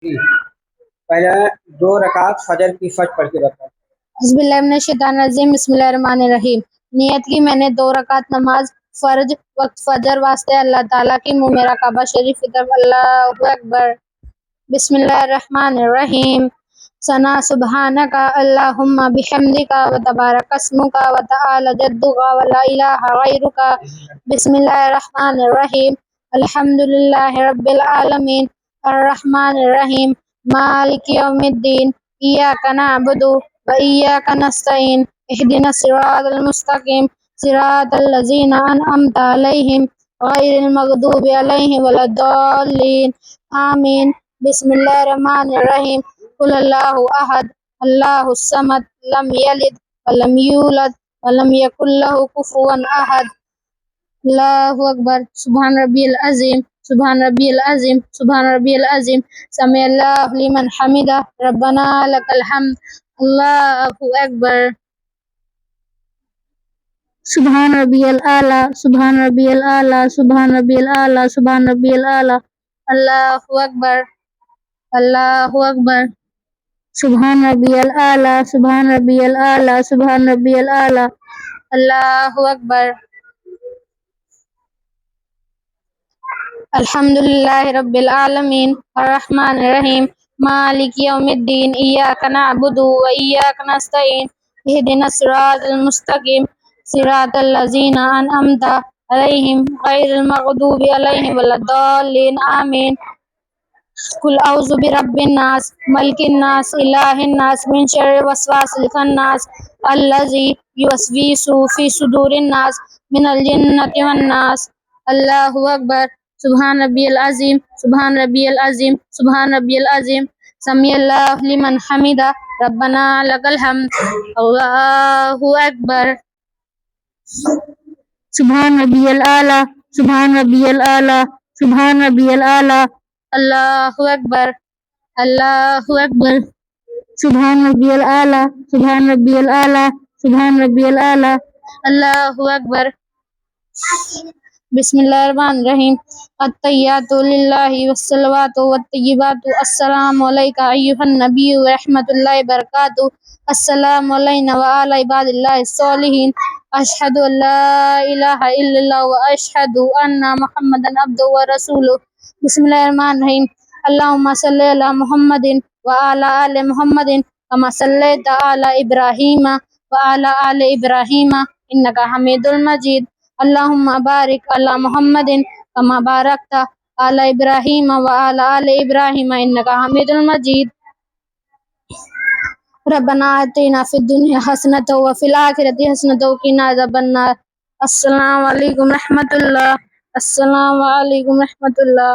जी, पहले 2 रकात फजर की फर्ज पढ़ के बताओ। बिस्मिल्लाहिर्रहमानिर्रहीम बिस्मिल्लाहिर्रहमानिर्रहीम। नियत की मैंने 2 रकात नमाज फर्ज वक्त फजर वास्ते अल्लाह ताला की, मुँह मेरा काबा शरीफ की तरफ। अल्लाहु अकबर। बिस्मिल्लाहिर्रहमानिर्रहीम। सना सुबहानका अल्लाहुम्मा बिहम्दिका व तबारक अस्मुका व तआला जद्दुका व ला इलाहा गैरुका। बिस्मिल्लाहिर्रहमानिर्रहीम। अल्हम्दुलिल्लाहि रब्बिल आलमीन अर्रहमानिर्रहीम मालिकि यौमिद्दीन इय्याका नअबुदु व इय्याका नस्तईन इहदिनस सिरातल मुस्तकीम सिरातल लज़ीना अनअमता अलैहिम गैरिल मग़दूबि अलैहिम वलद्दाल्लीन आमीन। बिस्मिल्लाहिर्रहमानिर्रहीम। कुल अल्लाहु अहद अल्लाहुस समद लम यलिद व लम यूलद व लम यकुल लहु कुफुवन अहद। अल्लाहु अकबर। सुभान रब्बियल अज़ीम सुभान रब्बियल अज़ीम सुभान रब्बियल अज़ीम। समी अल्लाहु लिमन हमिदा रब्बना लकल हम्द। अल्लाहु अकबर। सुभान रब्बियल आला सुभान रब्बियल आला सुभान रब्बियल आला सुभान रब्बियल आला। अल्लाहु अकबर। अल्लाहु अकबर। सुभान रब्बियल आला सुभान रब्बियल आला सुभान रब्बियल आला। अल्लाहु अकबर। अल्हम्दुलिल्लाहि रब्बिल आलमीन अर्रहमानिर्रहीम मालिकि यौमिद्दीन इय्याका नअबुदु व इय्याका नस्तईन इहदिनस सिरातल मुस्तकीम सिरातल लज़ीना अनअमता अलैहिम गैरिल मग़दूबि अलैहिम वलद्दाल्लीन आमीन। कुल औज़ु बिरब्बिन नास मलिकिन नास इलाहिन नास मिन शर्रिल वस्वासिल खन्नास अल्लज़ी युवस्विसु फ़ी सुदूरिन नास मिनल जिन्नति वन नास। अल्लाहु अकबर। सुभान रब्बियल अज़ीम सुभान रब्बियल अज़ीम सुभान रब्बियल अज़ीम। समी अल्लाहु लिमन हमिदा रब्बना लकल हम्द। अल्लाहु अकबर। सुभान रब्बियल आला सुभान रब्बियल आला सुभान रब्बियल आला। अल्लाहु अकबर। अल्लाहु अकबर। सुभान रब्बियल आला सुभान रब्बियल आला सुभान रब्बियल आला। अल्लाहु अकबर। बिस्मिल्लाहिर्रहमानिर्रहीम। अत्तहियातु लिल्लाहि वस्सलावातु वत्तय्यिबातु अस्सलामु अलैका अय्युहन नबिय्यु व रहमतुल्लाहि व बरकातुहू। अस्सलामु अलैना व अला इबादिल्लाहिस सालिहीन। अशहदु अल्ला इलाहा इल्लल्लाह व अशहदु अन्ना मुहम्मदन अब्दुहु व रसूलुहू। बिस्मिल्लाहिर्रहमानिर्रहीम। अल्लाहुम्मा सल्लि अला मुहम्मदिन व अला आलि मुहम्मदिन कमा सल्लैता अला इब्राहीम व अला आलि इब्राहीम इन्नका हमीदुल मजीद। अल्लाहुम्मा बारिक अला मुहम्मदिन कमा बारकता अला इब्राहीम व अला आलि इब्राहीम इन्नका हमीदुल मजीद। रब्बना आतिना फिद दुनिया हसनतन व फिल आखिरति हसनतन व क़िना अज़ाबन्नार। अस्सलामु अलैकुम रहमतुल्लाह। अस्सलामु अलैकुम रहमतुल्लाह।